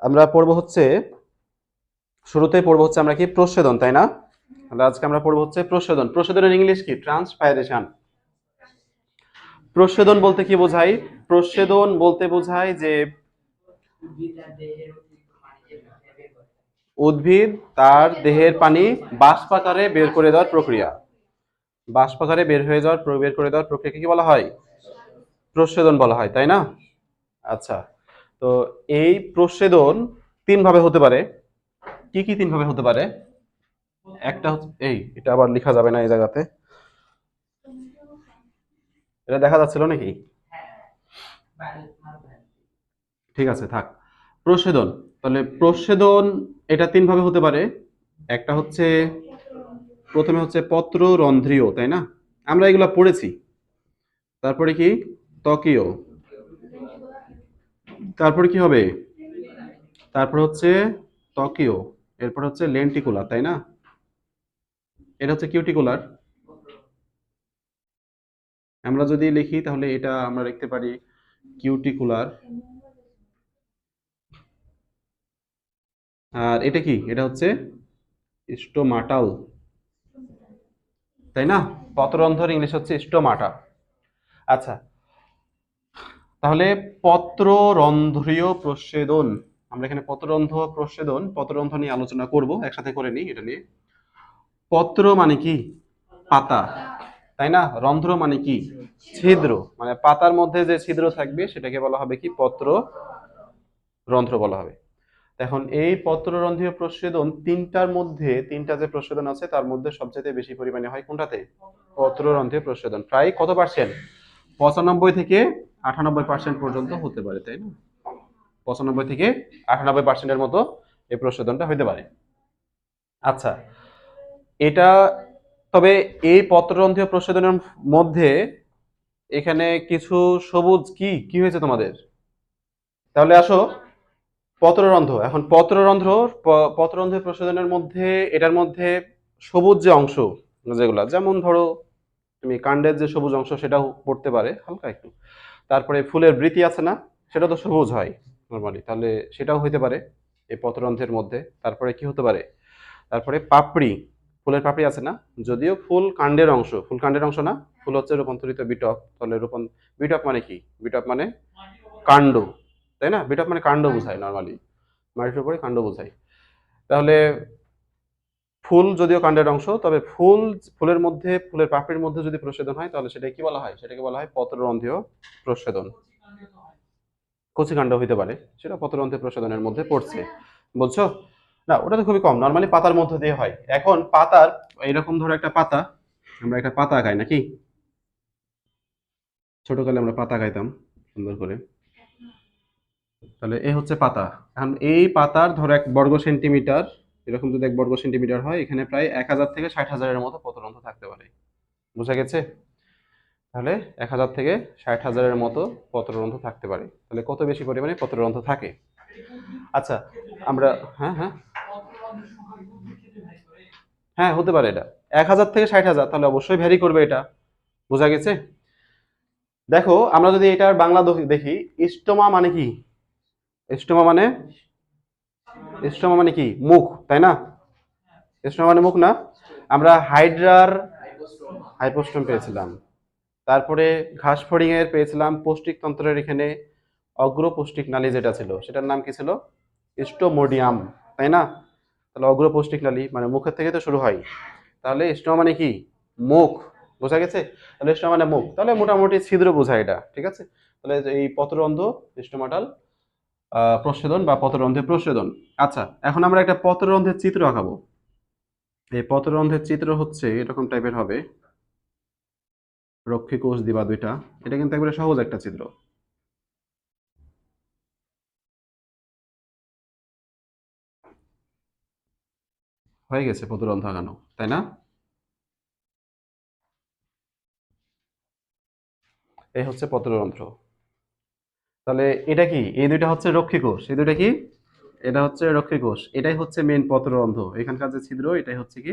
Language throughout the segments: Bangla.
আমরা পড়বো হচ্ছে, শুরুতেই পড়বো হচ্ছে আমরা কি প্রচ্ছেদন, তাই না? তাহলে আজকে আমরা পড়বো হচ্ছে প্রচ্ছেদন। প্রচ্ছেদনের ইংলিশ কি? ট্রান্সপাইরেশন। প্রচ্ছেদন বলতে কি বোঝায়? প্রচ্ছেদন বলতে বোঝায় যে উদ্ভিদ তার দেহের পানি বাষ্পাকারে বের করে দেওয়ার প্রক্রিয়া। বাষ্পাকারে বের করে দেওয়ার প্রক্রিয়াকে কি বলা হয়? প্রচ্ছেদন বলা হয়, তাই না? আচ্ছা, তো এই প্রচ্ছেদন তিন ভাবে হতে পারে। কি কি তিন ভাবে হতে পারে? একটা হচ্ছে এটা আবার লেখা যাবে না এই জায়গাতে, এটা দেখা যাচ্ছিল নাকি? ঠিক আছে, থাক। প্রচ্ছেদন, তাহলে প্রচ্ছেদন এটা তিন ভাবে হতে পারে। একটা হচ্ছে, প্রথমে হচ্ছে পত্ররন্ধ্রীয়, তাই না? আমরা এগুলা পড়েছি। তারপরে কি? ত্বকীয়। তারপরে কি হবে? তারপর হচ্ছে ত্বকীয়। এরপর হচ্ছে লেন্টিকুলার, তাই না? এটা হচ্ছে কিউটিকুলার। আমরা যদি লিখি তাহলে এটা আমরা লিখতে পারি কিউটিকুলার। আর এটা কি? এটা হচ্ছে স্টোমাটাল, তাই না? পত্ররন্ধ্র ইংলিশ হচ্ছে স্টোমাটা। আচ্ছা, তাহলে পত্ররন্ধ্রীয় প্রচ্ছেদন, আমরা এখানে পত্ররন্ধ্র প্রচ্ছেদন, পত্ররন্ধ্র নিয়ে আলোচনা করব, একসাথে করে নিই এটা নিয়ে। পত্র মানে কি? পাতা, তাই না? রন্ধ্র মানে কি? ছিদ্র, মানে পাতার মধ্যে যে ছিদ্র থাকবে সেটাকে বলা হবে কি? পত্র রন্ধ্র বলা হবে। এখন এই পত্ররন্ধ্রীয় প্রচ্ছেদন তিনটার মধ্যে, তিনটা যে প্রচ্ছেদন আছে তার মধ্যে সবচেয়ে বেশি পরিমাণে হয় কোনটাতে? পত্ররন্ধ্রীয় প্রচ্ছেদন। প্রায় কত পার্সেন্ট? 95 থেকে 98% পর্যন্ত হতে পারে, তাই না? 95 থেকে 98% মতো এই প্রচ্ছেদনটা হইতে পারে। আচ্ছা, এটা, তবে এই পত্ররন্ধ্রীয় প্রচ্ছেদনের মধ্যে এখানে কিছু সবুজ কি কি হয়েছে তোমাদের? তাহলে আসো, পত্ররন্ধ্র, এখন পত্ররন্ধ্র প্রচ্ছেদনের মধ্যে, এটার মধ্যে সবুজ যে অংশ যেগুলা, যেমন ধরো তুমি কাণ্ডের যে সবুজ অংশ সেটাও পড়তে পারে হালকা একটু। তারপরে ফুলের বৃতি আছে না, সেটা তো সবুজ হয় নর্মালি, তাহলে সেটাও হইতে পারে এই পত্ররন্ধ্রের মধ্যে। তারপরে কি হতে পারে? তারপরে পাপড়ি, ফুলের পাপড়ি আছে না, যদিও ফুল কাণ্ডের অংশ, ফুল কাণ্ডের অংশ না, ফুল হচ্ছে রূপান্তরিত বিটপ। তাহলে বিটপ মানে কি? বিটপ মানে কাণ্ড, তাই না? বিটপ মানে কাণ্ড বোঝায় নর্মালি, মাটির উপরে কাণ্ড বোঝায়। তাহলে ফুল যদিও কাণ্ডের অংশ, তবে ফুলের মধ্যে, ফুলের পাপড়ির মধ্যে যদি প্রচ্ছেদন হয় তাহলে সেটা কি বলা হয়? সেটাকে বলা হয় পত্ররন্ধ্রীয় প্রচ্ছেদন। কচি কাণ্ড হইতে পারে, সেটা পত্ররন্ধ্রীয় প্রচ্ছেদনের মধ্যে পড়ছে, বলছো? না, ওটা তো খুবই কম, নর্মালি পাতার মধ্যে দিয়ে হয়। এখন পাতার, এরকম ধরো একটা পাতা, আমরা একটা পাতা খাই নাকি? ছোটকালে আমরা পাতা খাইতাম সুন্দর করে। তাহলে এই হচ্ছে পাতা। এখন এই পাতার ধরো 1 বর্গ সেন্টিমিটার, এরকম যদি 1 বর্গ সেন্টিমিটার হয়, এখানে প্রায় 1000 থেকে 60,000-এর মতো পত্ররন্ধ্র থাকতে পারে। বুঝা গেছে? তাহলে 1000 থেকে 60,000-এর মতো পত্ররন্ধ্র থাকতে পারে। তাহলে কত বেশি পরিমাণে পত্ররন্ধ্র থাকে? আচ্ছা, আমরা, হ্যাঁ হ্যাঁ হ্যাঁ, হতে পারে এটা 1000 থেকে 60,000, তাহলে অবশ্যই ভ্যারি করবে এটা। বোঝা গেছে? দেখো, আমরা যদি এটার বাংলা দেখি, স্টোমা মানে কি? স্টোমা মানে, স্টোমা মানে কি? মুখ, তাই না? স্টোমা মানে মুখ না? আমরা হাইড্রার হাইপোস্টোম পেয়েছিলাম। তারপরে ঘাসফড়িং এর পেয়েছিলাম পৌষ্টিকতন্ত্রের এখানে অগ্রপৌষ্টিক নালী, যেটা ছিল সেটার নাম কি ছিল? স্টোমোডিয়াম, তাই না? তাহলে অগ্রপৌষ্টিক নালী মানে মুখের থেকে তো শুরু হয়। তাহলে স্টোমা মানে কি? মুখ। বোঝা গেছে? তাহলে স্টোমা মানে মুখ, তাহলে মোটামুটি ছিদ্র বোঝায় এটা, ঠিক আছে? তাহলে এই পত্ররন্ধ্র, স্টোমাটাল প্রচ্ছেদন বা পত্ররন্ধ্রের প্রচ্ছেদন। আচ্ছা, এখন আমরা একটা পত্ররন্ধ্রের চিত্র আঁকাবো। এই পত্ররন্ধ্রের চিত্র হচ্ছে এরকম টাইপের হবে, রক্ষী কোষ দিবা দুইটা। এটা কিন্তু একবারে সহজ একটা চিত্র। হয়ে গেছে পত্ররন্ধ্র আঁকানো, তাই না? এই হচ্ছে পত্ররন্ধ্র। তাহলে এটা কি? এই দুইটা হচ্ছে রক্ষী কোষ, এই দুইটা কি? এটা হচ্ছে রক্ষী কোষ, এটাই হচ্ছে মেন পত্ররন্ধ্র। এখানকার যে ছিদ্র, এটাই হচ্ছে কি?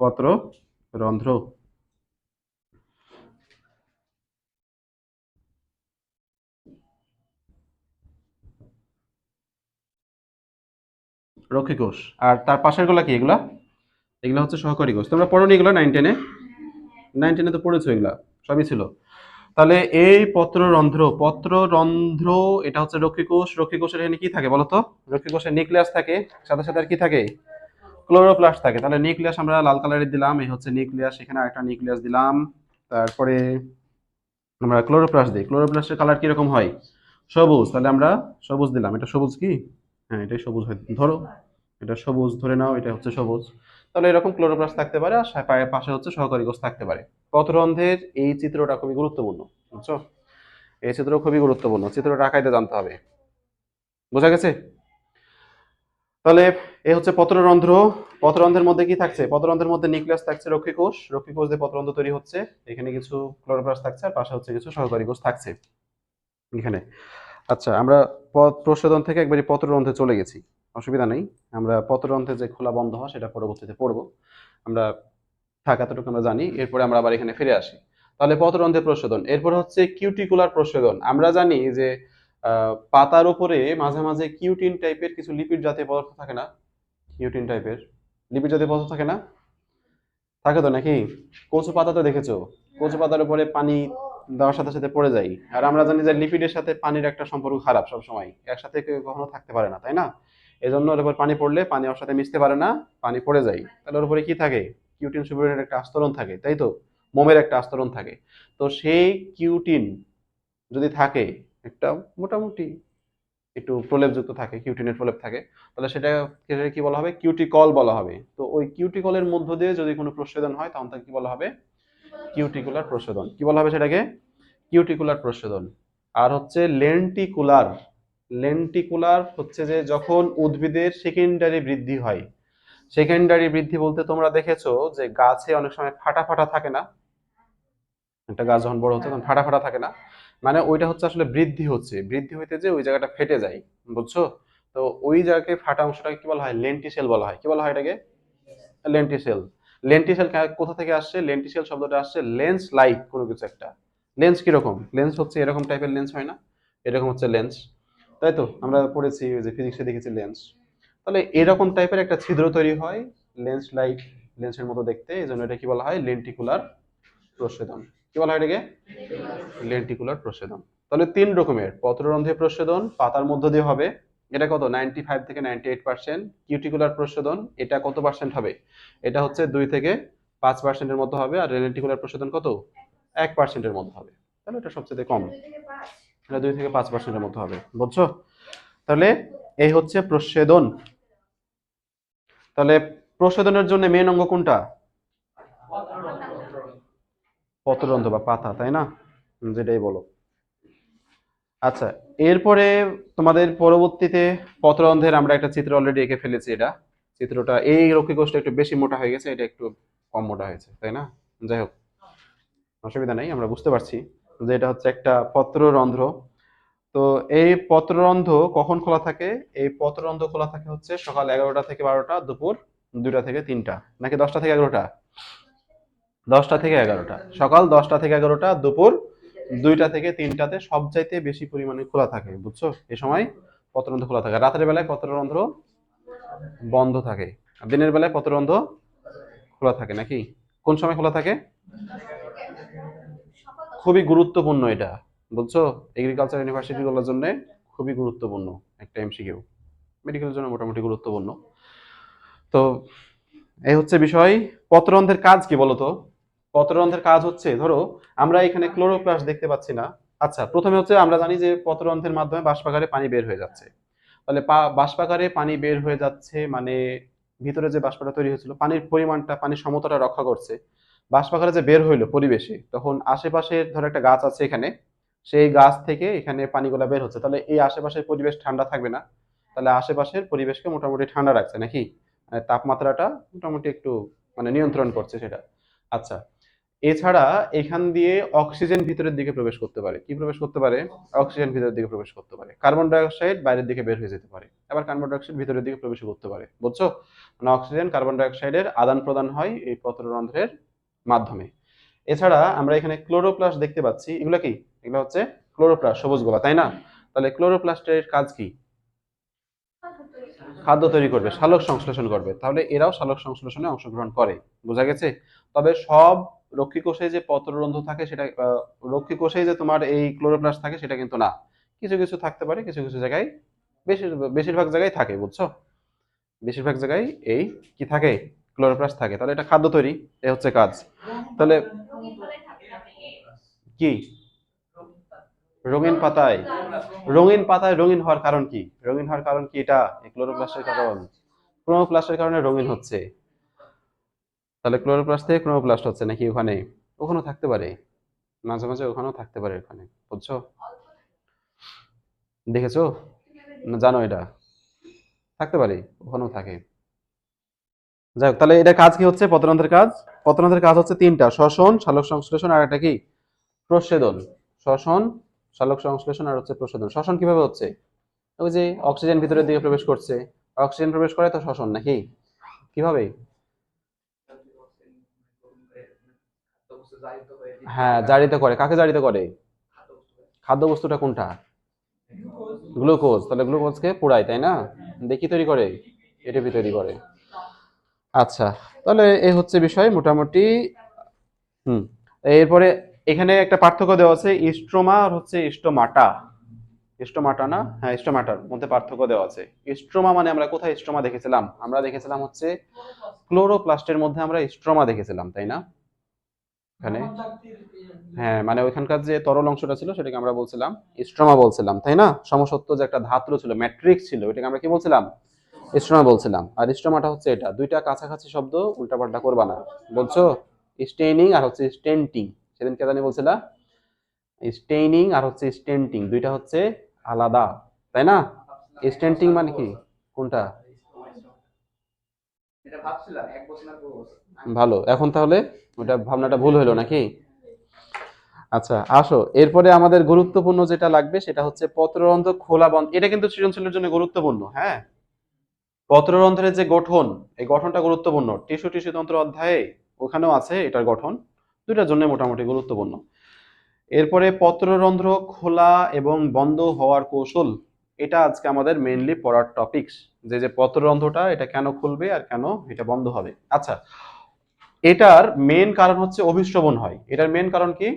পত্ররন্ধ্র। রক্ষী কোষ। আর তার পাশের গুলা কি? এগুলা এগুলা হচ্ছে সহকারী কোষ। তোমরা পড়োনি এগুলো 9-10 এ? 9-10 এ তো পড়েছো এগুলা, সবই ছিল। তাহলে এই পত্ররন্ধ্র এটা হচ্ছে রক্ষী কোষ। রক্ষী কোষের এখানে কি থাকে বলো তো? রক্ষী কোষের নিউক্লিয়াস থাকে, সাথে সাথে আর কি থাকে? ক্লোরোপ্লাস্ট থাকে। তাহলে নিউক্লিয়াস আমরা লাল কালারের দিলাম, এই হচ্ছে নিউক্লিয়াস, এখানে আরেকটা নিউক্লিয়াস দিলাম। তারপরে আমরা ক্লোরোপ্লাস্ট দিই। ক্লোরোপ্লাস্টের কালার কিরকম হয়? সবুজ। তাহলে আমরা সবুজ দিলাম। এটা সবুজ কি? হ্যাঁ, এটাই সবুজ হয় ধরো, এটা সবুজ ধরে নাও, এটা হচ্ছে সবুজ। তাহলে এরকম ক্লোরোপ্লাস্ট থাকতে পারে, আর পাশে হচ্ছে সহকারী কোষ থাকতে পারে। পত্ররন্ধ্রের এই চিত্রটা খুবই গুরুত্বপূর্ণ, বুঝছো? এই চিত্র খুবই গুরুত্বপূর্ণ, চিত্রটা আঁকাইতে জানতে হবে। বোঝা গেছে? তাহলে এই হচ্ছে পত্ররন্ধ্র। পত্ররন্ধ্রের মধ্যে কি থাকছে? পত্ররন্ধ্রের মধ্যে নিউক্লিয়াস থাকছে, রক্ষী কোষ। রক্ষী কোষ দিয়ে পত্ররন্ধ্র তৈরি হচ্ছে। এখানে কিছু ক্লোরোপ্লাস্ট থাকছে, আর পাশে হচ্ছে কিছু সহকারী কোষ থাকছে এখানে। আচ্ছা, আমরা প্রস্বেদন থেকে একবারই পত্ররন্ধ্রে চলে গেছি, অসুবিধা নেই। আমরা পত্ররন্ধ্রে যে খোলা বন্ধ হয় সেটা পরবর্তীতে পড়বো। আমরা থাক এতটুকু আমরা জানি, এরপরে আমরা আবার এখানে ফিরে আসি। তাহলে পত্ররন্ধ্রে প্রস্বেদন, এরপর হচ্ছে কিউটিকুলার প্রস্বেদন। আমরা জানি যে পাতার উপরে মাঝে মাঝে কিউটিন টাইপের কিছু লিপিড জাতীয় পদার্থ থাকে না? কিউটিন টাইপের লিপিড জাতীয় পদার্থ থাকে না? থাকে তো নাকি? কচু পাতা তো দেখেছো, কচু পাতার উপরে পানি দেওয়ার সাথে সাথে পড়ে যায়। আর আমরা জানি যে লিপিডের সাথে পানির একটা সম্পর্ক খারাপ, সব সময় একসাথে কেউ কখনো থাকতে পারে না, তাই না? এই জন্য ওর উপর পানি পড়লে পানি ওর সাথে মিশতে পারে না, পানি পড়ে যায়। তাহলে ওর উপরে কি থাকে? কিউটিন সুপারের একটা আস্তরণ থাকে, তাই তো? মোমের একটা আস্তরণ থাকে। তো সেই কিউটিন যদি থাকে একটা, মোটামুটি একটু প্রলেপযুক্ত থাকে, কিউটিনের প্রলেপ থাকে, তাহলে সেটা কি বলা হবে? কিউটিকল বলা হবে। তো ওই কিউটিকলের মধ্য দিয়ে যদি কোনো প্রস্বেদন হয় তখন তাকে কি বলা হবে? কিউটিকুলার প্রস্বেদন। কি বলা হবে সেটাকে? কিউটিকুলার প্রস্বেদন। আর হচ্ছে লেন্টিকুলার। লেন্টিকুলার হচ্ছে যে যখন উদ্ভিদের সেকেন্ডারি বৃদ্ধি হয়। সেকেন্ডারি বৃদ্ধি বলতে তোমরা দেখেছো যে গাছে অনেক সময় ফাটা ফাটা থাকে না? একটা গাছ যখন বড় হচ্ছে তখন ফাটা ফাটা থাকে না? মানে ওইটা হচ্ছে আসলে বৃদ্ধি হচ্ছে, বৃদ্ধি হইতে যে ওই জায়গাটা ফেটে যায়, বুঝছো? তো ওই জায়গায় ফাটা অংশটাকে কি বলা হয়? লেন্টিসেল বলা হয়। কি বলা হয় এটাকে? লেন্টিসেল। লেন্টিসেল কোথা থেকে আসছে? লেন্টিসেল শব্দটা আসছে লেন্স লাইক কোনো কিছু একটা। লেন্স কিরকম? লেন্স হচ্ছে এরকম টাইপের লেন্স হয় না? এরকম হচ্ছে লেন্স, তাই তো? আমরা পড়েছি ওই যে ফিজিক্সে দেখেছি লেন্স। তাহলে এরকম টাইপের একটা ছিদ্র তৈরি হয়, লেন্স লাইক, লেন্সের মতো দেখতে, এই জন্য এটা কি বলা হয়? লেন্টিকুলার প্রস্বেদন। কি বলা হয় এটাকে? লেন্টিকুলার প্রস্বেদন। তাহলে তিন রকমের পত্ররন্ধ্রে প্রস্বেদন পাতার মধ্য দিয়ে হবে, এটা কত? 95 থেকে 98%। কিউটিকুলার প্রস্বেদন এটা কত পার্সেন্ট হবে? এটা হচ্ছে 2 থেকে 5%-এর মতো হবে। আর লেন্টিকুলার প্রস্বেদন কত? 1%-এর মতো হবে। তাহলে এটা সবচেয়ে কম, এটা 2 থেকে 5%-এর মতো হবে, বুঝছো? তাহলে এই হচ্ছে প্রস্বেদন। তাহলে প্রস্বেদনের জন্য মেন অঙ্গ কোনটা? পত্ররন্ধ্র বা পাতা, তাই না? যেটাই বলো। আচ্ছা, এরপরে তোমাদের পরবর্তীতে পত্ররন্ধ্রের আমরা একটা চিত্র অলরেডি এঁকে ফেলেছি। এটা চিত্রটা, এই রক্ষী কোষটা একটু বেশি মোটা হয়ে গেছে, এটা একটু কম মোটা হয়েছে, তাই না? যাই হোক, অসুবিধা নাই, আমরা বুঝতে পারছি যে এটা হচ্ছে একটা পত্ররন্ধ্র। তো এই পত্ররন্ধ্র কখন খোলা থাকে? এই পত্ররন্ধ্র খোলা থাকে হচ্ছে সকাল 11টা থেকে 12টা, দুপুর 2টা থেকে 3টা, নাকি 10টা থেকে 11টা? 10টা থেকে 11টা, সকাল 10টা থেকে 11টা, দুপুর 2টা থেকে 3টাতে সবচাইতে বেশি পরিমাণে খোলা থাকে, বুঝছো? এই সময় পত্ররন্ধ্র খোলা থাকে। রাতের বেলায় পত্ররন্ধ্র বন্ধ থাকে, আর দিনের বেলায় পত্ররন্ধ্র খোলা থাকে, নাকি? কোন সময় খোলা থাকে? খুবই গুরুত্বপূর্ণ এটা, বুঝছো? এগ্রিকালচার ইউনিভার্সিটি গুলোর জন্য খুবই গুরুত্বপূর্ণ একটা এমসিকিউ, মেডিকেলের জন্য মোটামুটি গুরুত্বপূর্ণ। তো এই হচ্ছে বিষয়। পত্ররন্ধ্রের কাজ কি বলতো? পত্ররন্ধ্রের কাজ হচ্ছে, ধরো আমরা এখানে ক্লোরোপ্লাস্ট দেখতে পাচ্ছি না। আচ্ছা, প্রথমে হচ্ছে আমরা জানি যে পত্ররন্ধ্রের মাধ্যমে বাষ্পাগারে পানি বের হয়ে যাচ্ছে। তাহলে বাষ্পাগারে পানি বের হয়ে যাচ্ছে মানে ভিতরে যে বাষ্পটা তৈরি হয়েছিল, পানির পরিমাণটা, পানির সমতাটা রক্ষা করছে। বাষ্পাগারে যে বের হইলো পরিবেশে, তখন আশেপাশে ধরো একটা গাছ আছে এখানে, সেই গাছ থেকে এখানে পানিগুলা বের হচ্ছে, তাহলে এই আশেপাশের পরিবেশ ঠান্ডা থাকবে না? তাহলে আশেপাশের পরিবেশকে মোটামুটি ঠান্ডা রাখছে, নাকি? মানে তাপমাত্রাটা মোটামুটি একটু মানে নিয়ন্ত্রণ করছে সেটা। আচ্ছা, এছাড়া এখান দিয়ে অক্সিজেন ভিতরের দিকে প্রবেশ করতে পারে। কি প্রবেশ করতে পারে? অক্সিজেন ভিতরের দিকে প্রবেশ করতে পারে। কার্বন ডাই অক্সাইড বাইরের দিকে বের হয়ে যেতে পারে, আবার কার্বন ডাই অক্সাইড ভিতরের দিকে প্রবেশ করতে পারে, বুঝছো? মানে অক্সিজেন কার্বন ডাই অক্সাইডের আদান প্রদান হয় এই পত্ররন্ধ্রের মাধ্যমে। এছাড়া আমরা এখানে ক্লোরোপ্লাস্ট দেখতে পাচ্ছি, এগুলো কি? এগুলো হচ্ছে ক্লোরোপ্লাস্ট, সবুজ গোলা, তাই না? তাহলে ক্লোরোপ্লাস্টের কাজ কি? খাদ্য তৈরি করবে, সালোক সংশ্লেষণ করবে, তাহলে এরাও সালোক সংশ্লেষণে অংশগ্রহণ করে। বোঝা গেছে? তবে সব রক্ষী কোষে যে পত্ররন্ধ্র থাকে সেটা রক্ষী কোষে যে তোমার এই ক্লোরোপ্লাস্ট থাকে সেটা কিন্তু না। কিছু কিছু থাকতে পারে, কিছু কিছু জায়গায়, বেশিরভাগ জায়গায় থাকে, বুঝছো? বেশিরভাগ জায়গায় এই কি থাকে, ক্লোরোপ্লাস্ট থাকে। তাহলে এটা খাদ্য তৈরি, এ হচ্ছে কাজ। তাহলে কি রঙিন পাতায়, রঙিন পাতায় রঙিন হওয়ার কারণ কি? রঙিন হওয়ার কারণ কি? এটা ক্লোরোপ্লাস্টের কারণ। ক্রোমোপ্লাস্টের কারণে রঙিন হচ্ছে। তাহলে ক্লোরোপ্লাস্ট থেকে ক্রোমোপ্লাস্ট হচ্ছে নাকি ওখানে? ওখানেও থাকতে পারে, মাঝে মাঝে ওখানেও থাকতে পারে ওখানে, বুঝছো? দেখেছো না জানো এটা? থাকতে পারে, ওখানেও থাকে। যাই হোক, তাহলে এটা কাজ কি হচ্ছে পত্ররন্ধ্রের কাজ? পত্ররন্ধ্রের কাজ হচ্ছে তিনটা: শ্বসন, সালোক সংশ্লেষণ, আর একটা কি প্রস্বেদন। শ্বসন, সালোক সংশ্লেষণ, আর হচ্ছে প্রস্বেদন। শ্বসন কিভাবে হচ্ছে? ওই যে অক্সিজেন ভিতরের দিকে প্রবেশ করছে, অক্সিজেন প্রবেশ করে তো শ্বসন, নাকি? কিভাবে? হ্যাঁ, জারিত করে। কাকে জারিত করে? খাদ্য বস্তুটা কোনটা? গ্লুকোজ। তাহলে গ্লুকোজকে পোড়ায়, তাই না? দেখি তৈরি করে, এটিপি তৈরি করে। আচ্ছা, তাহলে এই হচ্ছে বিষয় মোটামুটি। হুম। এরপরে এখানে একটা পার্থক্য দেওয়া আছে, স্ট্রোমা আর হচ্ছে স্টোমাটা। স্টোমাটা না, হ্যাঁ স্টোমাটার মধ্যে পার্থক্য দেওয়া আছে। স্ট্রোমা মানে আমরা কোথায় স্ট্রোমা দেখেছিলাম? আমরা দেখেছিলাম হচ্ছে ক্লোরোপ্লাস্টের মধ্যে আমরা স্ট্রোমা দেখেছিলাম, তাই না? এখানে হ্যাঁ, মানে ওইখানকার যে তরল অংশটা ছিল সেটাকে আমরা বলছিলাম স্ট্রোমা বলছিলাম, তাই না? সমসত্ব যে একটা ধাত্র ছিল, ম্যাট্রিক্স ছিল, ওইটাকে আমরা কি বলছিলাম? স্ট্রোমা বলছিলাম। আর স্ট্রোমাটা হচ্ছে এটা। দুইটা কাছাকাছি শব্দ, উল্টাপাল্টা করবা না, বলছো? স্টেইনিং আর হচ্ছে স্টেন্টিং। সেদিন কে জানি বলছিলা স্টেইনিং আর হচ্ছে স্টেন্টিং, দুইটা হচ্ছে আলাদা, তাই না? স্টেন্টিং মানে কি? কোনটা? ভালো, এখন তাহলে ওটা ভাবনাটা ভুল হলো নাকি? আচ্ছা আসো, এরপরে আমাদের গুরুত্বপূর্ণ যেটা লাগবে সেটা হচ্ছে পত্ররন্ধ্র খোলা বন্ধ। এটা কিন্তু সৃজনশীলের জন্য গুরুত্বপূর্ণ, হ্যাঁ। পত্ররন্ধ্রের যে গঠন, এই গঠনটা গুরুত্বপূর্ণ। টিস্যু টিস্যু তন্ত্র অধ্যায়ে ওখানেও আছে এটার গঠন, দুইটার জন্য মোটামুটি গুরুত্বপূর্ণ। এরপরে পত্ররন্ধ্র খোলা এবং বন্ধ হওয়ার কৌশল, এটা আজকে আমাদের মেইনলি পড়ার টপিকস। যে যে পত্ররন্ধ্রটা এটা কেন খুলবে আর কেন এটা বন্ধ হবে। আচ্ছা, এটার মেন কারণ হচ্ছে অভিস্রবণ হয়। এটার মেন কারণ কি?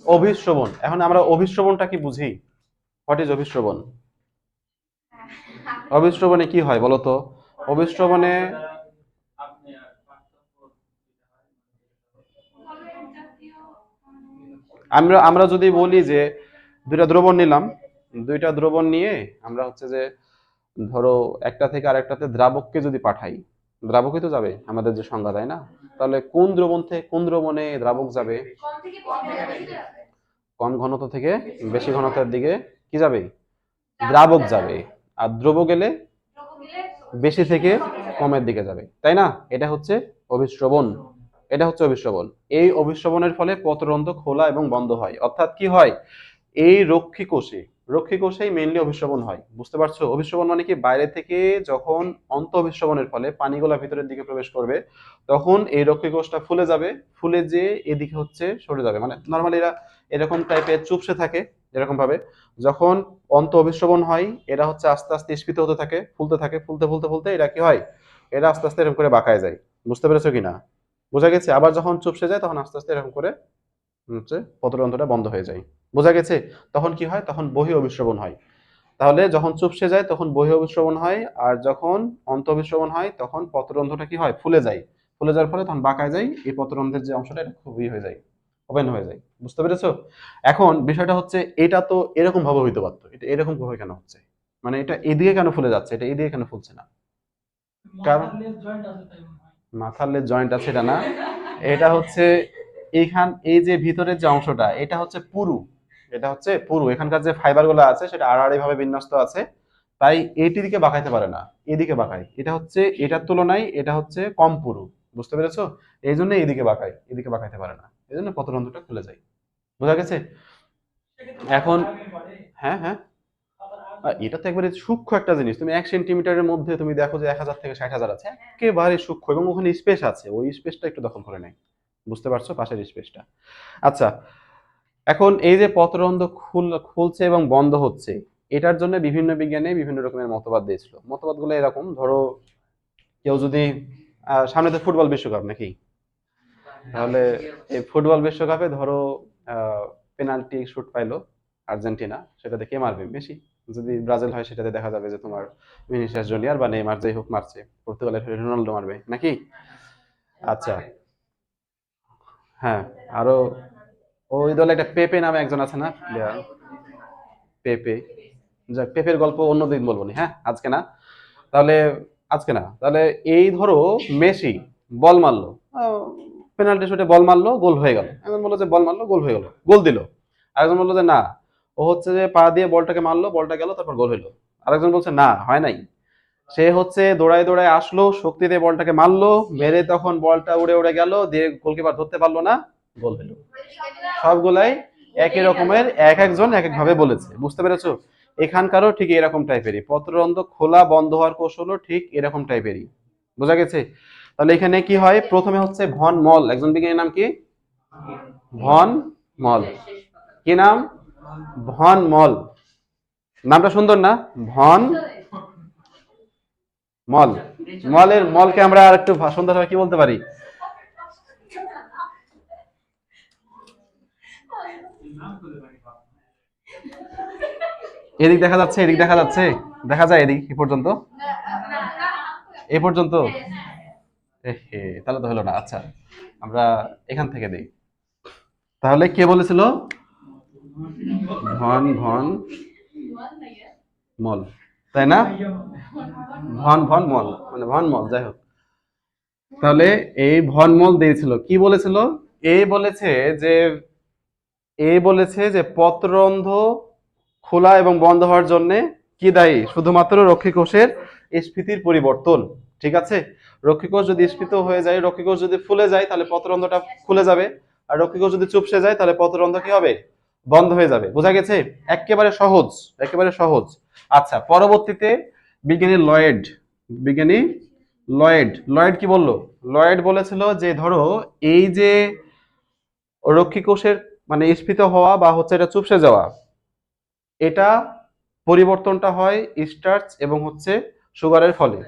অভিস্রবণ। এখন আমরা অভিস্রবণটা কি বুঝি? What is অভিস্রবণ? অভিস্রবণে কি হয় বলো তো? অভিস্রবণে আমরা আমরা যদি বলি যে দুইটা দ্রবণ নিলাম, দুইটা দ্রবণ নিয়ে আমরা হচ্ছে যে ধরো একটা থেকে আরেকটাতে দ্রাবককে যদি পাঠাই, দ্রাবকই তো যাবে আমাদের যে সংজ্ঞা, তাই না? তাহলে কোন দ্রবণ থেকে কোন দ্রবণে দ্রাবক যাবে? কম ঘনত্ব থেকে বেশি ঘনত্বের দিকে কি যাবে? দ্রাবক যাবে। আর দ্রব গেলে বেশি থেকে কমের দিকে যাবে, তাই না? এটা হচ্ছে অভিস্রবণ। এটা হচ্ছে অভিস্রবণ। এই অভিস্রবণের ফলে পত্ররন্ধ্র খোলা এবং বন্ধ হয়। অর্থাৎ কি হয়, এই রক্ষী কোষেই মেইনলি অভিস্রবণ হয়। বুঝতে পারছো? অভিস্রবণ মানে কি, বাইরে থেকে যখন অন্ত অভিস্রবণের ফলে পানিগুলা ভিতরের দিকে প্রবেশ করবে, তখন এই রক্ষী কোষটা ফুলে যাবে, ফুলে যে এদিকে হচ্ছে সরে যাবে। মানে নর্মালি এরা এরকম টাইপের চুপসে থাকে, এরকম ভাবে। যখন অন্ত অভিস্রবণ হয়, এরা হচ্ছে আস্তে আস্তে স্ফীত হতে থাকে, ফুলতে থাকে, ফুলতে ফুলতে ফুলতে এরা কি হয়, এরা আস্তে আস্তে এরকম করে বাঁকায় যায়। বুঝতে পেরেছো কিনা? বোঝা গেছে? আবার যখন চুপসে যায় তখন আস্তে আস্তে এরকম করে হচ্ছে পত্ররন্ধ্রটা বন্ধ হয়ে যায়। বোঝা গেছে? তখন কি হয়, তখন বহি অভিস্রবণ হয়। তাহলে যখন চুপসে যায় তখন বহি অভিস্রবণ হয়, আর যখন অন্ত অভিস্রবণ হয় তখন পত্ররন্ধ্রটা কি হয়, ফুলে যায়। ফুলে যাওয়ার ফলে তখন বাঁকায় যায়, এই পত্ররন্ধ্রের যে অংশটা এটা খুবই হয়ে যায়, ওপেন হয়ে যায়। বুঝতে পেরেছো? এখন বিষয়টা হচ্ছে, এটা তো এরকম ভাবে হইতে পারতো, এটা এরকম ভাবে কেন হচ্ছে? মানে এটা এদিকে কেন ফুলে যাচ্ছে, এটা এদিকে কেন ফুলছে না? কারণ মাথার লেজ জয়েন্ট আছে এটা না, এটা হচ্ছে এইখান এই যে ভিতরের যে অংশটা এটা হচ্ছে পুরু, এটা হচ্ছে পুরু। এখানকার যে ফাইবার গুলো আছে সেটা আড়াআড়ি ভাবে বিন্যস্ত আছে, তাই এইটি দিকে বাঁকাইতে পারে না, এদিকে বাঁকায়। এটা হচ্ছে এটার তুলনায় এটা হচ্ছে কম পুরু। বুঝতে পেরেছো? এই জন্য এদিকে বাঁকায়, এদিকে বাঁকাইতে পারে না, এই জন্য পত্ররন্ধ্রটা খুলে যায়। বোঝা গেছে? এখন হ্যাঁ হ্যাঁ, এটা তো একবারে সূক্ষ্ম একটা জিনিস। তুমি 1 সেন্টিমিটারের মধ্যে তুমি দেখো যে 1,000 থেকে 60,000 আছে, একেবারে সূক্ষ্ম, এবং ওখানে স্পেস আছে, ওই স্পেসটা একটু দখল করে নেয়। বুঝতে পারছো? পাশের স্পেসটা। আচ্ছা, এখন এই যে পত্ররন্ধ্র খুলছে এবং বন্ধ হচ্ছে, এটার জন্য বিভিন্ন বিজ্ঞানে বিভিন্ন রকমের মতবাদ দিয়েছিল। মতবাদগুলো এরকম, ধরো কেউ যদি সামনে তো ফুটবল বিশ্বকাপ নাকি, তাহলে এই ফুটবল বিশ্বকাপে ধরো পেনাল্টি শুট পাইলো আর্জেন্টিনা, সেটাতে কে মারবে? মেসি। যদি ব্রাজিল হয় সেটাতে দেখা যাবে যে তোমার ভিনিসিয়াস জুনিয়র বা নেইমার যাই হোক মারছে, পর্তুগালের হয়ে রোনাল্ডো মারবে নাকি। আচ্ছা, হ্যাঁ, আরো ওই দলে একটা পেপে নামে একজন আছে না প্লেয়ার, পেপে। যাক, পেপের গল্প অন্যদিন বলবো নি, হ্যাঁ, আজকে না। তাহলে আজকে না, তাহলে এই ধরো মেসি বল মারলো, পেনাল্টি শুটে বল মারলো, গোল হয়ে গেল। একজন বললো যে বল মারলো, গোল হয়ে গেল, গোল দিল। আরেকজন বললো যে না, ও হচ্ছে যে পা দিয়ে বলটাকে মারলো, বলটা গেল, তারপর গোল হইলো। আরেকজন বলছে না, হয় নাই, সে হচ্ছে দৌড়ায় দৌড়ায় আসলো, শক্তি দিয়ে বলটাকে মারলো, মেরে তখন বলটা উড়ে উড়ে গেল, দিয়ে গোলকিপার ধরতে পারলো না, গোল হইলো। সবগুলাই একই রকমের, এক একজন এক এক ভাবে বলেছে, বুঝতে পেরেছো? এখানকারও ঠিক এরকম টাইপেরই, পত্ররন্ধ্র খোলা বন্ধ হওয়ার কৌশলও ঠিক এরকম টাইপেরই। বোঝা গেছে? তাহলে এখানে কি হয়, প্রথমে হচ্ছে ভন মল, একজন বিজ্ঞানীর নাম কি? ভন মল। কি নাম? ভন মল। নামটা সুন্দর না? ভন মল। মলের মলকে আমরা আর একটু সুন্দরভাবে কি বলতে পারি? এদিক দেখা যাচ্ছে, এদিক দেখা যাচ্ছে, দেখা যায় এদিক এ পর্যন্ত, এই পর্যন্ত। তাহলে তো হলো না। আচ্ছা, আমরা এখান থেকে দিই। তাহলে কে বলেছিল? ভন ভন মল, তাই না? ভন ভন মল মানে ভন মল, যাই হোক। তাহলে এই ভন মল দিয়েছিল, কি বলেছিল? এই বলেছে যে, এই বলেছে যে পত্ররন্ধ্র খোলা এবং বন্ধ হওয়ার জন্য কি দায়ী? শুধুমাত্র রক্ষীকোষের স্ফীতির পরিবর্তন। ঠিক আছে, রক্ষীকোষ যদি স্ফীত হয়ে যায়, রক্ষীকোষ যদি ফুলে যায়, তাহলে পত্ররন্ধ্রটা খুলে যাবে। আর রক্ষীকোষ যদি চুপসে যায়, তাহলে পত্ররন্ধ্র কি হবে? বন্ধ হয়ে যাবে। বোঝা গেছে? একেবারে সহজ, একেবারে সহজ। আচ্ছা, পরবর্তীতে বিজ্ঞানী লয়েড, বিজ্ঞানী লয়েড, লয়েড কি বললো? লয়েড বলেছিল যে ধরো এই যে রক্ষীকোষের মানে স্ফীত হওয়া বা হচ্ছে এটা চুপসে যাওয়া, এটা পরিবর্তনটা হয় স্টার্চ এবং হচ্ছে সুগারের ফলে।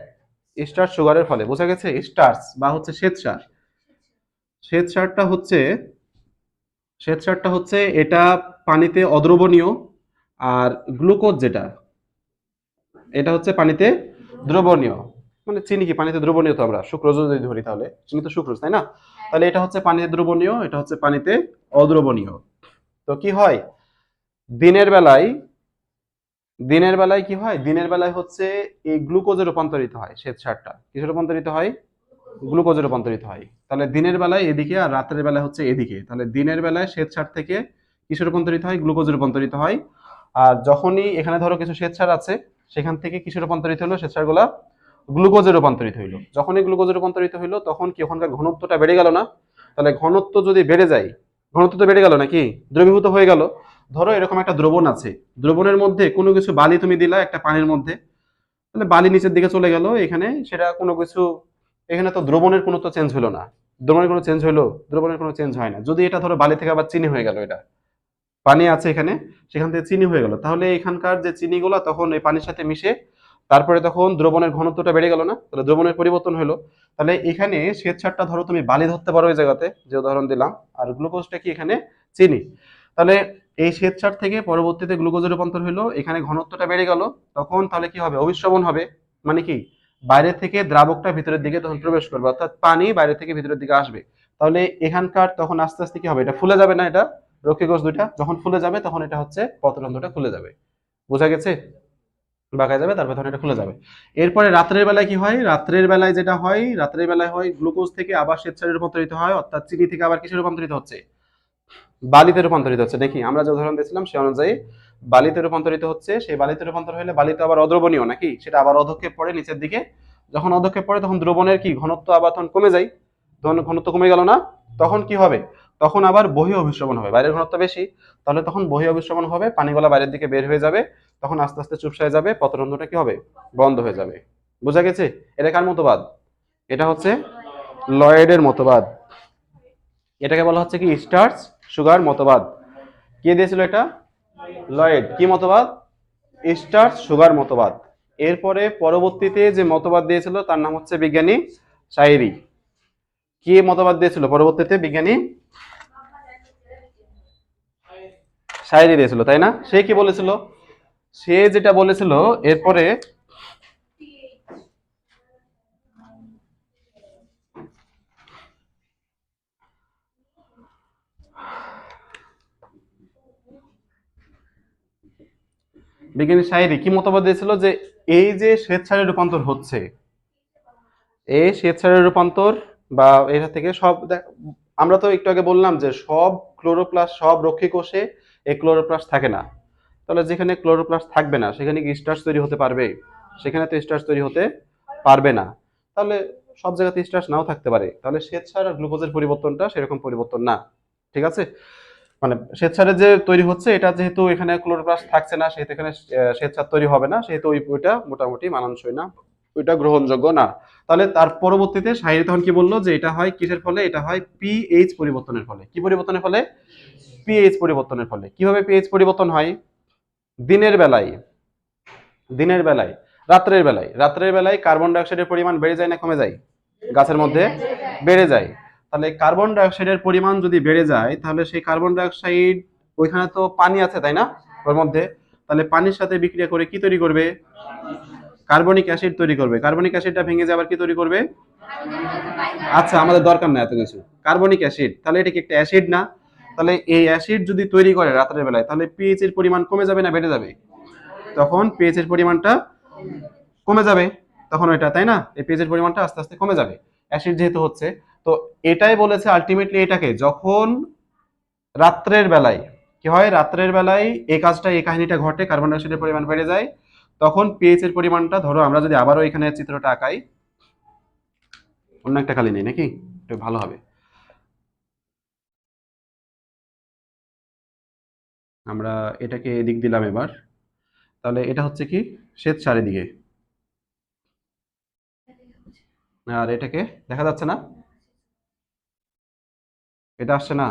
স্টার্চ সুগারের ফলে, বোঝা গেছে? স্টার্চ বা হচ্ছে শ্বেতসার, শ্বেতসারটা হচ্ছে, শ্বেতসারটা হচ্ছে এটা পানিতে অদ্রবণীয়। আর গ্লুকোজ যেটা, এটা হচ্ছে পানিতে দ্রবণীয়। মানে চিনি কি পানিতে দ্রবণীয়? তো আমরা সুক্রোজ যদি ধরি, তাহলে চিনি তো সুক্রোজ, তাই না? তাহলে এটা হচ্ছে পানিতে দ্রবণীয়, এটা হচ্ছে পানিতে অদ্রবণীয়। তো কি হয় দিনের বেলায়, দিনের বেলায় কি হয়, দিনের বেলায় হচ্ছে এই গ্লুকোজে রূপান্তরিত হয়, শ্বেতসারটা কিসে রূপান্তরিত হয়? গ্লুকোজে রূপান্তরিত হয়। তাহলে দিনের বেলায় এদিকে আর রাতের বেলায় হচ্ছে এদিকে। তাহলে দিনের বেলায় শ্বেতসার থেকে কিসে রূপান্তরিত হয়? গ্লুকোজে রূপান্তরিত হয়। আর যখনই এখানে ধরো কিছু শ্বেতসার আছে, সেখান থেকে কিসে রূপান্তরিত হলো? শ্বেতসারগুলা গ্লুকোজে রূপান্তরিত হইলো। যখনই গ্লুকোজে রূপান্তরিত হইলো, তখন কি ওখানকার ঘনত্বটা বেড়ে গেল না? তাহলে ঘনত্ব যদি বেড়ে যায়, ঘনত্ব তো বেড়ে গেল নাকি, দ্রবীভূত হয়ে গেল। ধরো এরকম একটা দ্রবণ আছে, দ্রবণের মধ্যে কোনো কিছু বালি তুমি দিলা একটা পানির মধ্যে, তাহলে বালি নিচের দিকে চলে গেল, এখানে সেটা কোনো কিছু, এখানে তো দ্রবণের কোনো তো চেঞ্জ হলো না। দ্রবণের কোনো চেঞ্জ হলো? দ্রবণের কোনো চেঞ্জ হয় না। যদি এটা ধরো বালি থেকে আবার চিনি হয়ে গেল, এটা পানি আছে এখানে, সেখান থেকে চিনি হয়ে গেল, তাহলে এখানকার যে চিনিগুলো তখন এই পানির সাথে মিশে তারপরে তখন দ্রবণের ঘনত্বটা বেড়ে গেল না? তাহলে দ্রবণের পরিবর্তন হলো। তাহলে এখানে শ্বেতসারটা ধরো তুমি বালি ধরতে পারো ওই জায়গাতে, যে উদাহরণ দিলাম, আর গ্লুকোজটা কি এখানে চিনি। তাহলে এই শ্বেতসার থেকে পরবর্তীতে গ্লুকোজে রূপান্তর হলো, এখানে ঘনত্বটা বেড়ে গেল, তখন তাহলে কি হবে? অভিস্রবণ হবে। মানে কি, বাইরে থেকে দ্রাবকটা ভিতরের দিকে তখন প্রবেশ করবে, অর্থাৎ পানি বাইরে থেকে ভিতরের দিকে আসবে। তাহলে এখানকার তখন আস্তে আস্তে কি হবে? এটা ফুলে যাবে না? এটা রক্ষীকোষ দুইটা যখন ফুলে যাবে, তখন এটা হচ্ছে পত্ররন্ধ্রটা খুলে যাবে। বোঝা গেছে? বাঁকা যাবে, তারপর তখন এটা খুলে যাবে। এরপরে রাত্রের বেলায় কি হয়? রাত্রের বেলায় যেটা হয়, রাত্রের বেলায় হয় গ্লুকোজ থেকে আবার শ্বেতসারে রূপান্তরিত হয়, অর্থাৎ চিনি থেকে আবার কিসে রূপান্তরিত হচ্ছে? বালিতে রূপান্তরিত হচ্ছে। দেখি আমরা যে উদাহরণ দিয়েছিলাম সে অনুযায়ী বালিতে রূপান্তরিত হচ্ছে। সেই বালিতে রূপান্তর হলে বালিতে আবার অদ্রবণীয় নাকি, সেটা আবার অধক্ষেপ পড়ে নিচের দিকে। যখন অধক্ষেপ পড়ে তখন দ্রবণের কি ঘনত্ব আবার তখন কমে যায়। তখন ঘনত্ব কমে গেল না? তখন কি হবে? তখন আবার বহি অভিস্রবণ হবে, বাইরের ঘনত্ব বেশি, তাহলে তখন বহি অভিস্রবণ হবে, পানিগুলা বাইরের দিকে বের হয়ে যাবে, তখন আস্তে আস্তে চুপসায় যাবে, পত্ররন্ধ্রটা কি হবে? বন্ধ হয়ে যাবে। বোঝা গেছে? এটা কার মতবাদ? এটা হচ্ছে লয়েডের মতবাদ। এটাকে বলা হচ্ছে কি স্টার্চ সুগার মতবাদ। কে দিয়েছিল এটা? লয়েড। কি মতবাদ? স্টার্চ সুগার মতবাদ। এরপরে পরবর্তীতে যে মতবাদ দিয়েছিল তার নাম হচ্ছে বিজ্ঞানী শায়েরি। কি মতবাদ দিয়েছিল পরবর্তীতে বিজ্ঞানী শায়েরি দিয়েছিল, তাই না? সে কি বলেছিল? সে যেটা বলেছিল এরপরে বিজ্ঞানী শায়েরি কি মতবাদ দিয়েছিল যে এই যে শ্বেতসারের রূপান্তর হচ্ছে, এই শ্বেতসারের রূপান্তর বা এটা থেকে সব আমরা তো একটু আগে বললাম যে সব ক্লোরোপ্লাস্ট, সব রক্ষী কোষে এই ক্লোরোপ্লাস্ট থাকে না। তাহলে যেখানে ক্লোরোপ্লাস্ট থাকবে না সেখানে কি স্টার্চ তৈরি হতে পারবে? সেখানে তো স্টার্চ তৈরি হতে পারবে না। তাহলে সব জায়গাতে স্টার্চ নাও থাকতে পারে, তাহলে শ্বেতসার আর গ্লুকোজের পরিবর্তনটা সেরকম পরিবর্তন না। ঠিক আছে? মানে শ্বেতসারের যে তৈরি হচ্ছে এটা যেহেতু এখানে ক্লোরোপ্লাস্ট থাকছে না, সেহেতু এখানে শ্বেতসার তৈরি হবে না, সেহেতু ওইটা মোটামুটি মানানসই না, ওইটা গ্রহণযোগ্য না। তাহলে তার পরবর্তীতে শায়রি তখন কি বললো যে এটা হয় কিসের ফলে? এটা হয় পিএইচ পরিবর্তনের ফলে। কি পরিবর্তনের ফলে? পিএইচ পরিবর্তনের ফলে। কিভাবে পিএইচ পরিবর্তন হয়? দিনের বেলায়, দিনের বেলায়, রাত্রের বেলায় কার্বন ডাই অক্সাইডের পরিমাণ বেড়ে যায় না কমে যায়? গাছের মধ্যে বেড়ে যায়। তাহলে কার্বন ডাই অক্সাইডের পরিমাণ যদি বেড়ে যায় তাহলে সেই কার্বন ডাই অক্সাইড, ওইখানে তো পানি আছে তাই না ওর মধ্যে, তাহলে পানির সাথে বিক্রিয়া করে কি তৈরি করবে? কার্বনিক অ্যাসিড তৈরি করবে। কার্বনিক অ্যাসিডটা ভেঙে যাবার কি তৈরি করবে? আচ্ছা, আমাদের দরকার না এত কিছু। কার্বনিক অ্যাসিড, তাহলে এটা কি একটা অ্যাসিড না? তাহলে এই অ্যাসিড যদি তৈরি করে রাতের বেলায় তাহলে পিএইচ এর পরিমাণ কমে যাবে না বেড়ে যাবে? তখন পিএইচ এর পরিমাণটা কমে যাবে, তখন ওইটা, তাই না? এই পিএইচ এর পরিমাণটা আস্তে আস্তে কমে যাবে অ্যাসিড যেহেতু হচ্ছে। তো এটাই বলেছে আলটিমেটলি, এটাকে যখন রাত্রের বেলায় কি হয়, রাত্রের বেলায় এই কাজটা, এই কাহিনীটা ঘটে, কার্বন ডাই অক্সাইডের পরিমাণ বেড়ে যায়, তখন পিএইচ এর পরিমাণটা, ধরো আমরা যদি আবারও এখানে চিত্রটা আঁকাই, অন্য একটা কালি নেই নাকি, একটু ভালো হবে। আমরা এটাকে এদিক দিলাম এবার, তাহলে এটা হচ্ছে কি শ্বেত চারিদিকে, আর এটাকে দেখা যাচ্ছে না, এটা আসছে না।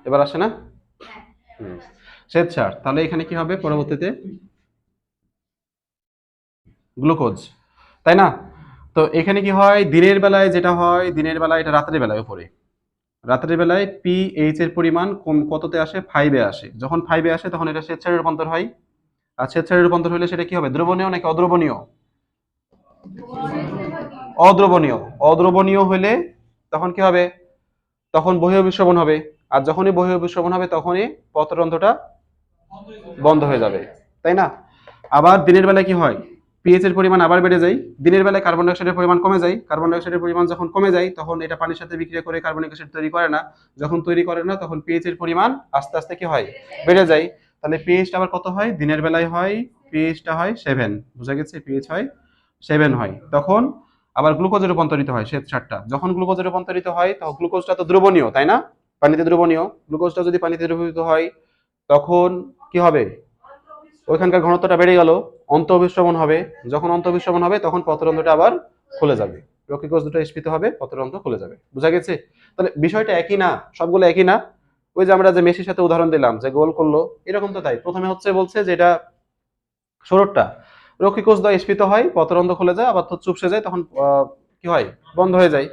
এবার আসে না? হুম, শ্বেতসার। তাহলে এখানে কি হবে পরবর্তীতে? গ্লুকোজ, তাই না? তো এখানে কি হয়, দিনের বেলায় যেটা হয়, দিনের বেলায় এটা রাতের বেলায় উপরে, রাতের বেলায় পিএইচ এর পরিমাণ কততে আসে? 5-এ আসে। যখন 5-এ আসে তখন এটা শ্বেতসারে রূপান্তর হয়। আর শ্বেতসারে রূপান্তর হলে সেটা কি হবে? দ্রবণীয় নাকি অদ্রবণীয়? অদ্রবণীয়। অদ্রবণীয় হলে তখন কি হবে? তখন বহিঃবিশ্রবণ হবে। আর যখনই বহিঃবিশ্রবণ হবে তখনই পত্ররন্ধ্রটা বন্ধ হয়ে যাবে, তাই না? আবার দিনের বেলায় কি হয়? পিএইচ এর পরিমাণ আবার বেড়ে যায়। দিনের বেলায় কার্বন ডাই অক্সাইডের পরিমাণ কমে যায়। কার্বন ডাই অক্সাইডের পরিমাণ যখন কমে যায় তখন এটা পানির সাথে বিক্রিয়া করে কার্বনিক অ্যাসিড তৈরি করে না। যখন তৈরি করে না তখন পিএইচ এর পরিমাণ আস্তে আস্তে কি হয়? বেড়ে যায়। তাহলে পিএইচটা আবার কত হয়? দিনের বেলায় হয় পিএইচটা হয় 7। বুঝা গেছে? পিএইচ হয় 7 হয়। তখন আবার গ্লুকোজে রূপান্তরিত হয় শ্বেতসারটা। যখন গ্লুকোজে রূপান্তরিত হয় তখন গ্লুকোজটা তো দ্রবণীয়, তাই না? পানিতে দ্রবণীয়। গ্লুকোজটা যদি পানিতে দ্রবীভূত হয় তখন কি হবে? ওইখানকার ঘনত্বটা বেড়ে গেল, অন্তঃবিশ্রবণ হবে। যখন অন্তঃবিশ্রবণ হবে তখন পত্ররন্ধ্রটা আবার খুলে যাবে, রক্ষীকোষ দুটো স্ফীত হবে, পত্ররন্ধ্র খুলে যাবে। বুঝা গেছে? তাহলে বিষয়টা একই না, সবগুলো একই না। ওই যে আমরা যে মেসির সাথে উদাহরণ দিলাম যে গোল করলো, এরকম তো তাই। প্রথমে হচ্ছে বলছে যে এটা শুরুরটা রক্ষীকোষ দ্বয় স্ফীত হয়, পত্ররন্ধ্র খুলে যায়, আবার তো চুপসে যায়, তখন কি হয়? বন্ধ হয়ে যায়।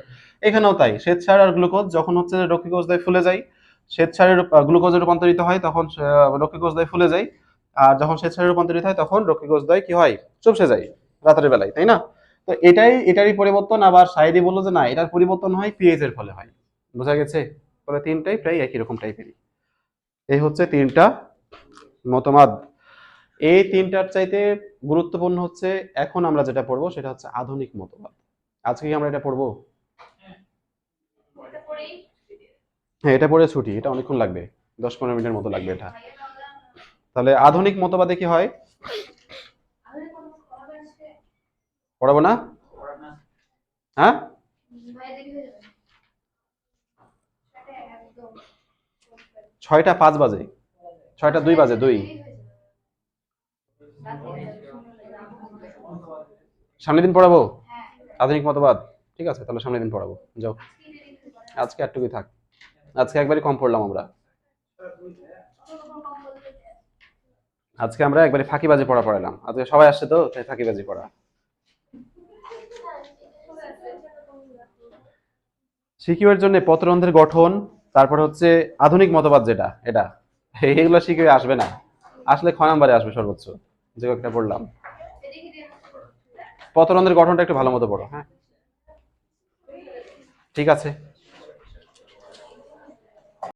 এখানেও তাই, শ্বেতসার আর গ্লুকোজ যখন হচ্ছে রক্ষীকোষ দ্বয় ফুলে যায়, শ্বেতসারের গ্লুকোজে রূপান্তরিত হয় তখন রক্ষীকোষ দ্বয় ফুলে যায়। আর যখন শ্বেতসারে রূপান্তরিত হয় তখন রক্ষীকোষ দ্বয় কি হয়? চুপসে যায় রাতের বেলায়, তাই না? তো এটারই পরিবর্তন। আবার সাইদি বললো যে না, এটার পরিবর্তন হয় পিএইচ এর ফলে হয়। বোঝা গেছে? তাহলে তিনটাই প্রায় একই রকম টাইপেরই। এই হচ্ছে তিনটা মতবাদ। এই তিনটার চাইতে গুরুত্বপূর্ণ হচ্ছে এখন আমরা যেটা পড়বো সেটা হচ্ছে আধুনিক মতবাদ। আজকে কি আমরা এটা পড়বো? হ্যাঁ, এটা পড়ে ছুটি, এটা অনেকক্ষণ লাগবে, 10-15 মিনিটের মতো লাগবে এটা। তাহলে আধুনিক মতবাদে কি হয়? পড়াবো না? হ্যাঁ, 6টা 5 বাজে, 6টা 2 বাজে, 2। সামনের দিন পড়াবো আধুনিক মতবাদ। ঠিক আছে, তাহলে সামনের দিন পড়াবো, যাও। আজকে একটুকুই থাক। আজকে একবারই কম পড়লাম আমরা। আজকে আমরা একবারে ফাঁকিবাজি পড়া পড়ালাম, আজকে সবাই আসছে তো তাই ফাঁকিবাজি পড়া। সিকিউর জন্য পত্ররন্ধ্রের গঠন, তারপর হচ্ছে আধুনিক মতবাদ যেটা এটা, এইগুলো সিকিউর আসবে না, আসলে খ নাম্বারে আসবে সর্বোচ্চ, যে একটা পড়লাম। পত্ররন্ধ্রের গঠনটা একটু ভালো মতো পড়ো, হ্যাঁ? ঠিক আছে।